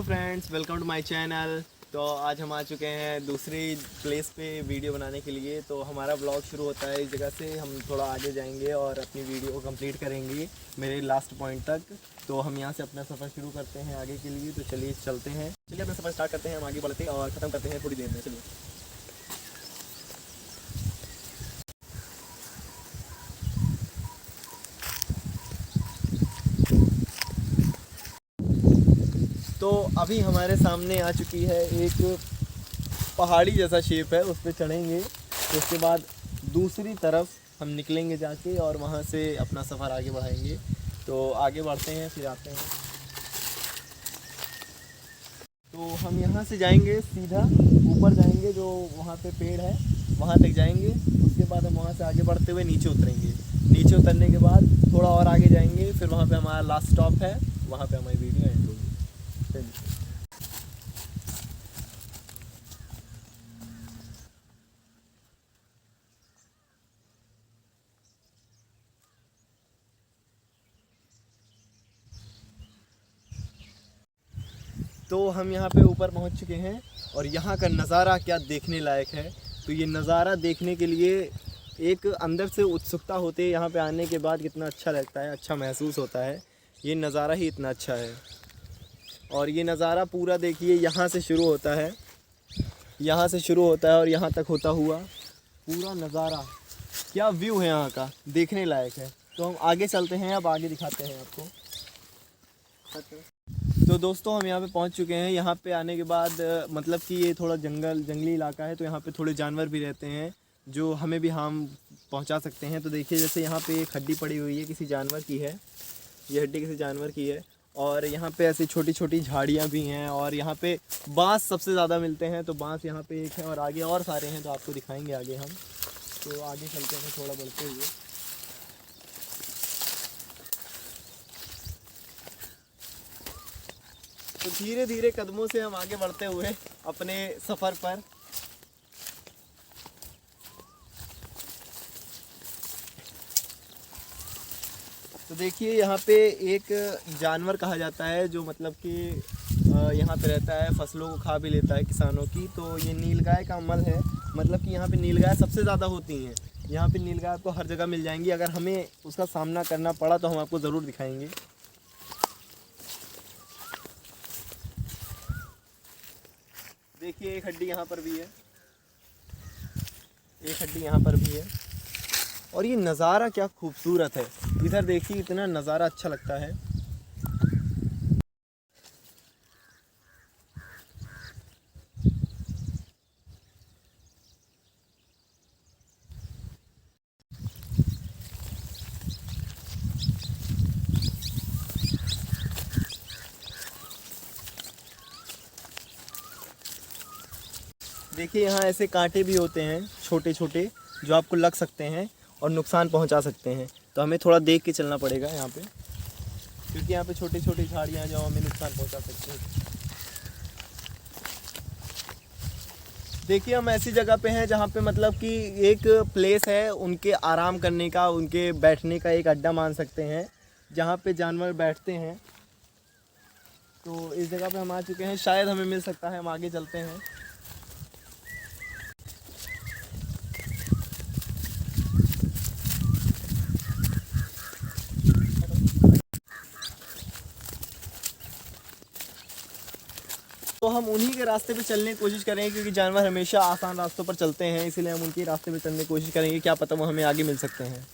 Hello friends, welcome to my channel. तो आज हम आ चुके हैं दूसरी प्लेस पे वीडियो बनाने के लिए। तो हमारा ब्लॉग शुरू होता है इस जगह से। हम थोड़ा आगे जाएंगे और अपनी वीडियो को कंप्लीट करेंगे मेरे लास्ट पॉइंट तक। तो हम यहाँ से अपना सफ़र शुरू करते हैं आगे के लिए। तो चलिए चलते हैं, चलिए अपना सफ़र स्टार्ट करते हैं। हम आगे बढ़ते हैं और ख़त्म करते हैं थोड़ी देर में। चलिए। तो अभी हमारे सामने आ चुकी है एक पहाड़ी जैसा शेप है, उस पर चढ़ेंगे। तो उसके बाद दूसरी तरफ हम निकलेंगे जाके और वहाँ से अपना सफ़र आगे बढ़ाएंगे। तो आगे बढ़ते हैं, फिर आते हैं। तो हम यहाँ से जाएंगे सीधा ऊपर जाएंगे, जो वहाँ पे पेड़ है वहाँ तक जाएंगे। उसके बाद हम वहाँ से आगे बढ़ते हुए नीचे उतरेंगे। नीचे उतरने के बाद थोड़ा और आगे जाएंगे, फिर वहाँ पे हमारा लास्ट स्टॉप है, वहाँ पे हमारी वीडियो एंड होगी। चलिए। तो हम यहाँ पे ऊपर पहुँच चुके हैं और यहाँ का नज़ारा क्या देखने लायक है। तो ये नज़ारा देखने के लिए एक अंदर से उत्सुकता होती है। यहाँ पे आने के बाद कितना अच्छा लगता है, अच्छा महसूस होता है। ये नज़ारा ही इतना अच्छा है। और ये नज़ारा पूरा देखिए, यहाँ से शुरू होता है, यहाँ से शुरू होता है और यहाँ तक होता हुआ पूरा नज़ारा। क्या व्यू है यहाँ का, देखने लायक है। तो हम आगे चलते हैं, अब आगे दिखाते हैं आपको। तो दोस्तों हम यहाँ पे पहुँच चुके हैं। यहाँ पे आने के बाद मतलब कि ये थोड़ा जंगली इलाका है। तो यहाँ पे थोड़े जानवर भी रहते हैं जो हमें भी हार्म पहुँचा सकते हैं। तो देखिए, जैसे यहाँ पे एक हड्डी पड़ी हुई है, किसी जानवर की है। ये हड्डी किसी जानवर की है। और यहाँ पे ऐसी छोटी छोटी झाड़ियाँ भी हैं। और यहाँ पे बाँस सबसे ज़्यादा मिलते हैं। तो बाँस यहाँ पे एक है और आगे और सारे हैं, तो आपको दिखाएँगे आगे हम। तो आगे चलते हैं थोड़ा बढ़ते हुए। तो धीरे धीरे कदमों से हम आगे बढ़ते हुए अपने सफ़र पर। तो देखिए, यहाँ पे एक जानवर कहा जाता है जो मतलब कि यहाँ पे रहता है, फसलों को खा भी लेता है किसानों की। तो ये नीलगाय का अमल है। मतलब कि यहाँ पे नीलगाय सबसे ज़्यादा होती हैं। यहाँ पे नीलगाय आपको हर जगह मिल जाएंगी। अगर हमें उसका सामना करना पड़ा तो हम आपको ज़रूर दिखाएंगे। देखिए, एक हड्डी यहाँ पर भी है, एक हड्डी यहाँ पर भी है। और ये नज़ारा क्या खूबसूरत है। इधर देखिए, इतना नज़ारा अच्छा लगता है। देखिए, यहाँ ऐसे कांटे भी होते हैं छोटे छोटे, जो आपको लग सकते हैं और नुकसान पहुँचा सकते हैं। तो हमें थोड़ा देख के चलना पड़ेगा यहाँ पे, क्योंकि यहाँ पे छोटी छोटी झाड़ियाँ जो हमें नुकसान पहुँचा सकती हैं। देखिए, हम ऐसी जगह पे हैं जहाँ पे मतलब कि एक प्लेस है उनके आराम करने का, उनके बैठने का एक अड्डा मान सकते हैं, जहाँ पे जानवर बैठते हैं। तो इस जगह पे हम आ चुके हैं, शायद हमें मिल सकता है। हम आगे चलते हैं। तो हम उन्हीं के रास्ते पे चलने की कोशिश करेंगे, क्योंकि जानवर हमेशा आसान रास्तों पर चलते हैं। इसलिए हम उनके रास्ते पे चलने की कोशिश करेंगे। क्या पता वो हमें आगे मिल सकते हैं।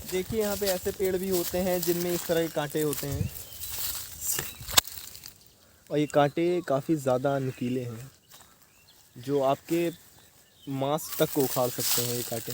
देखिए, यहाँ पे ऐसे पेड़ भी होते हैं जिनमें इस तरह के कांटे होते हैं। और ये कांटे काफ़ी ज़्यादा नुकीले हैं, जो आपके मांस तक को उखाड़ सकते हैं ये कांटे।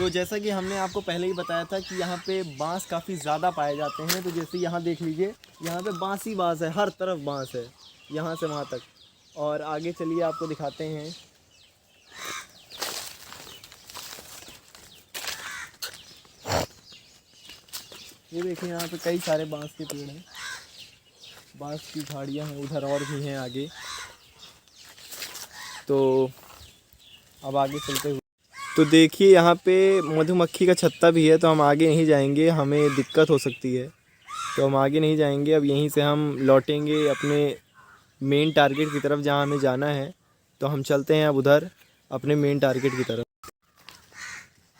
तो जैसा कि हमने आपको पहले ही बताया था कि यहाँ पे बांस काफ़ी ज़्यादा पाए जाते हैं। तो जैसे यहाँ देख लीजिए, यहाँ पे बांस ही बांस है, हर तरफ बांस है, यहाँ से वहाँ तक। और आगे चलिए आपको दिखाते हैं। ये देखिए, यहाँ पे कई सारे बांस के पेड़ हैं, बांस की झाड़ियाँ हैं, उधर और भी हैं आगे। तो अब आगे चलते हुए तो देखिए, यहाँ पे मधुमक्खी का छत्ता भी है। तो हम आगे नहीं जाएंगे, हमें दिक्कत हो सकती है, तो हम आगे नहीं जाएंगे। अब यहीं से हम लौटेंगे अपने मेन टारगेट की तरफ, जहाँ हमें जाना है। तो हम चलते हैं अब उधर अपने मेन टारगेट की तरफ।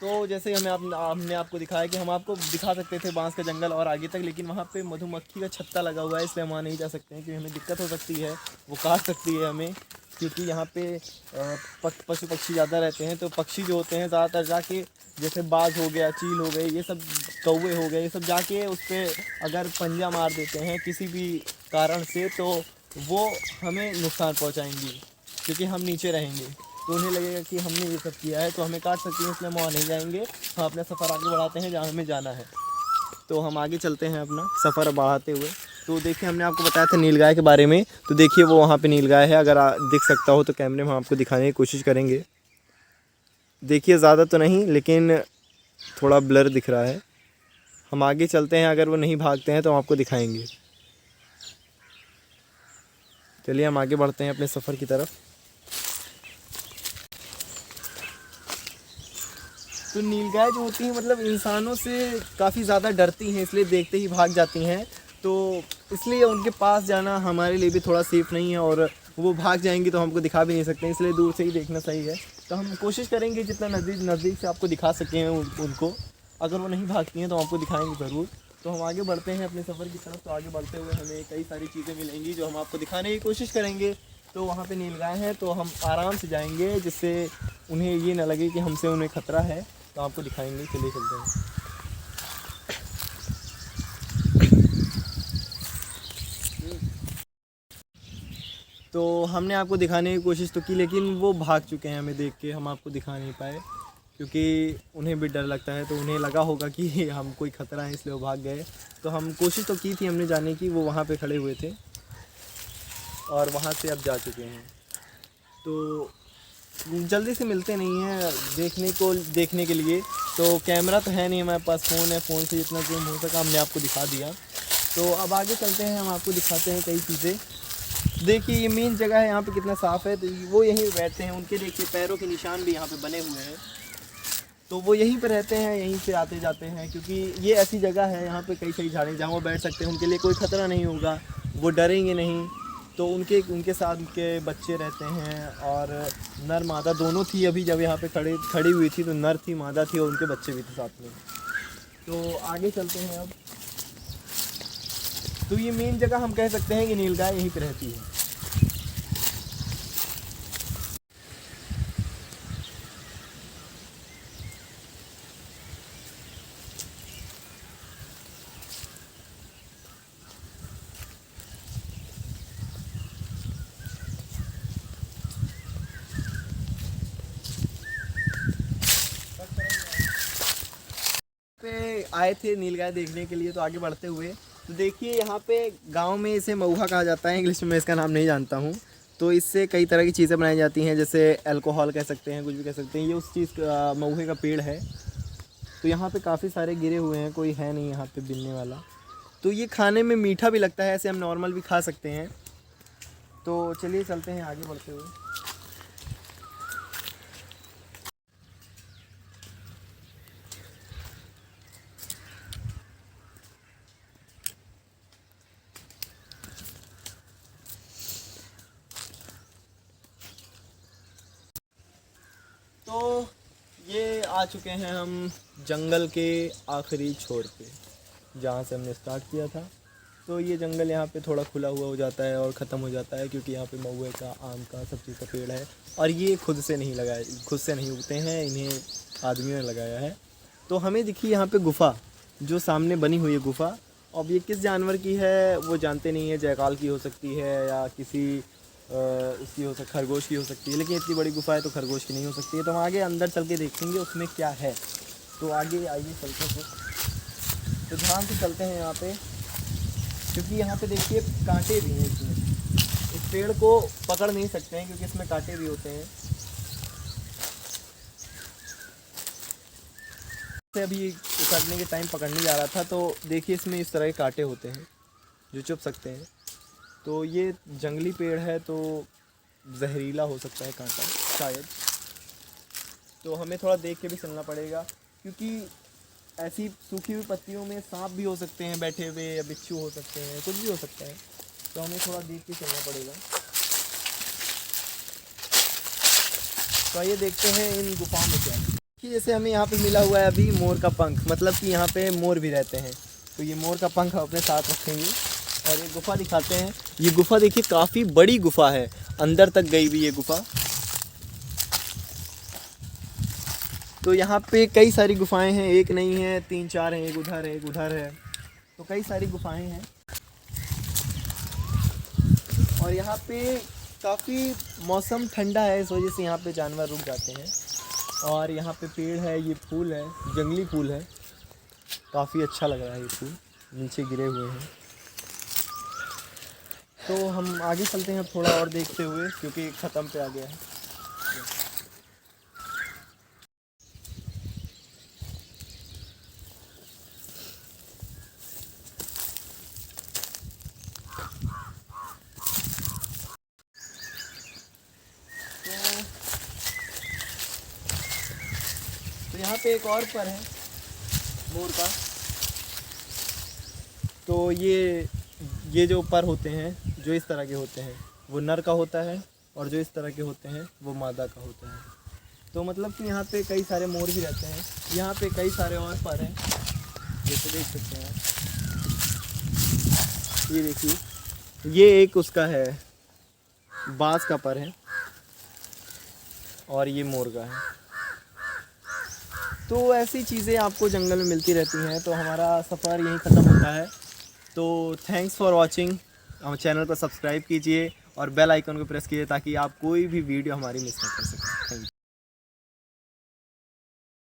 तो जैसे हमने आपको दिखाया कि हम आपको दिखा सकते थे बांस का जंगल और आगे तक, लेकिन वहाँ पे मधुमक्खी का छत्ता लगा हुआ है, इसलिए हम वहाँ नहीं जा सकते हैं, क्योंकि हमें दिक्कत हो सकती है, वो काट सकती है हमें। क्योंकि यहाँ पे पशु पक्षी ज़्यादा रहते हैं। तो पक्षी जो होते हैं ज़्यादातर जाके, जैसे बाज हो गया, चील हो गई, ये सब कौवे हो गए, ये सब जाके उस पर अगर पंजा मार देते हैं किसी भी कारण से, तो वो हमें नुकसान पहुँचाएंगी, क्योंकि हम नीचे रहेंगे। तो उन्हें लगेगा कि हमने ये सब किया है, तो हमें काट सकती हैं, इसलिए हम वहाँ नहीं जाएंगे। हम अपना सफ़र आगे बढ़ाते हैं जहाँ हमें जाना है। तो हम आगे चलते हैं अपना सफ़र बढ़ाते हुए। तो देखिए, हमने आपको बताया था नीलगाय के बारे में। तो देखिए, वो वहाँ पे नीलगाय है। अगर दिख सकता हो तो कैमरे में हम आपको दिखाने की कोशिश करेंगे। देखिए, ज़्यादा तो नहीं, लेकिन थोड़ा ब्लर दिख रहा है। हम आगे चलते हैं, अगर वो नहीं भागते हैं तो हम आपको दिखाएंगे। चलिए, हम आगे बढ़ते हैं अपने सफ़र की तरफ। तो नीलगाय जो होती हैं, मतलब इंसानों से काफ़ी ज़्यादा डरती हैं, इसलिए देखते ही भाग जाती हैं। तो इसलिए उनके पास जाना हमारे लिए भी थोड़ा सेफ़ नहीं है, और वो भाग जाएंगी तो हमको दिखा भी नहीं सकते, इसलिए दूर से ही देखना सही है। तो हम कोशिश करेंगे जितना नज़दीक से आपको दिखा सकें उनको। अगर वो नहीं भागती हैं तो आपको दिखाएंगे ज़रूर। तो हम आगे बढ़ते हैं अपने सफ़र की तरफ। तो आगे बढ़ते हुए हमें कई सारी चीज़ें मिलेंगी जो हम आपको दिखाने की कोशिश करेंगे। तो वहाँ पे नीलगाय हैं, तो हम आराम से जाएंगे, जिससे उन्हें ये ना लगे कि हमसे उन्हें ख़तरा है। तो आपको दिखाएंगे, चलिए चलते हैं। तो हमने आपको दिखाने की कोशिश तो की, लेकिन वो भाग चुके हैं हमें देख के, हम आपको दिखा नहीं पाए, क्योंकि उन्हें भी डर लगता है। तो उन्हें लगा होगा कि हम कोई ख़तरा है, इसलिए वो भाग गए। तो हम कोशिश तो की थी हमने जाने की, वो वहाँ पे खड़े हुए थे और वहाँ से अब जा चुके हैं। तो जल्दी से मिलते नहीं हैं देखने के लिए। तो कैमरा तो है नहीं हमारे पास, फ़ोन है, फ़ोन से जितना जूम हो सका हमने आपको दिखा दिया। तो अब आगे चलते हैं, हम आपको दिखाते हैं कई चीज़ें। देखिए, ये मेन जगह है, यहाँ पे कितना साफ़ है। तो वो यहीं बैठते हैं, उनके देखिए पैरों के निशान भी यहाँ पे बने हुए हैं। तो वो यहीं पे रहते हैं, यहीं से आते जाते हैं, क्योंकि ये ऐसी जगह है, यहाँ पे कई सारी झाड़ियाँ जहाँ वो बैठ सकते हैं, उनके लिए कोई ख़तरा नहीं होगा, वो डरेंगे नहीं। तो उनके साथ उनके बच्चे रहते हैं, और नर मादा दोनों थी। अभी जब यहाँ पे खड़ी हुई थी तो नर थी, मादा थी, और उनके बच्चे भी थे साथ में। तो आगे चलते हैं अब। तो ये मेन जगह हम कह सकते हैं कि नीलगाय यहीं पे रहती है। पे आए थे नीलगाय देखने के लिए। तो आगे बढ़ते हुए तो देखिए, यहाँ पे गांव में इसे महुआ कहा जाता है, इंग्लिश में मैं इसका नाम नहीं जानता हूँ। तो इससे कई तरह की चीज़ें बनाई जाती हैं, जैसे अल्कोहल कह सकते हैं, कुछ भी कह सकते हैं। ये उस चीज़ का महुए का पेड़ है। तो यहाँ पे काफ़ी सारे गिरे हुए हैं, कोई है नहीं यहाँ पे बिनने वाला। तो ये खाने में मीठा भी लगता है, ऐसे हम नॉर्मल भी खा सकते हैं। तो चलिए चलते हैं आगे बढ़ते हुए। तो ये आ चुके हैं हम जंगल के आखिरी छोर पे, जहाँ से हमने स्टार्ट किया था। तो ये जंगल यहाँ पे थोड़ा खुला हुआ हो जाता है और ख़त्म हो जाता है, क्योंकि यहाँ पे महुए का, आम का, सब चीज़ का पेड़ है। और ये खुद से नहीं उगते हैं, इन्हें आदमियों ने लगाया है। तो हमें दिखी यहाँ पे गुफ़ा, जो सामने बनी हुई है गुफ़ा। अब ये किस जानवर की है वो जानते नहीं है, जयकाल की हो सकती है या किसी उसकी हो सकती, खरगोश की हो सकती है। लेकिन इतनी बड़ी गुफ़ा है तो खरगोश की नहीं हो सकती है। तो हम आगे अंदर चल के देखेंगे उसमें क्या है। तो आगे आइए चलते हैं, तो ध्यान से चलते हैं यहाँ पे, क्योंकि यहाँ पे देखिए कांटे भी हैं इसमें, इस पेड़ को पकड़ नहीं सकते हैं क्योंकि इसमें कांटे भी होते हैं। अभी उतरने के टाइम पकड़ने जा रहा था, तो देखिए इसमें इस तरह के कांटे होते हैं जो चुभ सकते हैं। तो ये जंगली पेड़ है तो जहरीला हो सकता है कांटा शायद, तो हमें थोड़ा देख के भी चलना पड़ेगा, क्योंकि ऐसी सूखी हुई पत्तियों में सांप भी हो सकते हैं बैठे हुए, या बिच्छू हो सकते हैं, कुछ भी हो सकता है, तो हमें थोड़ा देख के चलना पड़ेगा। तो आइए देखते हैं इन गुफाओं में क्या है। कि जैसे हमें यहाँ पे मिला हुआ है अभी मोर का पंख, मतलब कि यहाँ पे मोर भी रहते हैं, तो ये मोर का पंख हम अपने साथ रखेंगे। और ये गुफ़ा दिखाते हैं, ये गुफ़ा देखिए काफ़ी बड़ी गुफ़ा है, अंदर तक गई हुई ये गुफ़ा। तो यहाँ पे कई सारी गुफाएं हैं, एक नहीं है 3-4 हैं, एक उधर है एक उधर है, तो कई सारी गुफाएं हैं। और यहाँ पे काफ़ी मौसम ठंडा है, इस वजह से यहाँ पे जानवर रुक जाते हैं। और यहाँ पे पेड़ है, ये फूल है, जंगली फूल है, काफ़ी अच्छा लग रहा है ये फूल, नीचे गिरे हुए हैं। तो हम आगे चलते हैं अब थोड़ा और देखते हुए, क्योंकि ख़त्म पे आ गया है। तो यहाँ पे एक और पर है मोर का। तो ये जो पर होते हैं, जो इस तरह के होते हैं, वो नर का होता है, और जो इस तरह के होते हैं वो मादा का होता है। तो मतलब कि यहाँ पे कई सारे मोर भी रहते हैं। यहाँ पे कई सारे और पर हैं, जैसे देख सकते हैं आप। ये देखिए, ये एक उसका है, बाज का पर है, और ये मोर का है। तो ऐसी चीज़ें आपको जंगल में मिलती रहती हैं। तो हमारा सफ़र यहीं ख़त्म होता है। तो थैंक्स फॉर वॉचिंग। हमारे चैनल को सब्सक्राइब कीजिए और बेल आइकन को प्रेस कीजिए, ताकि आप कोई भी वीडियो हमारी मिस ना कर सकें। Thank you.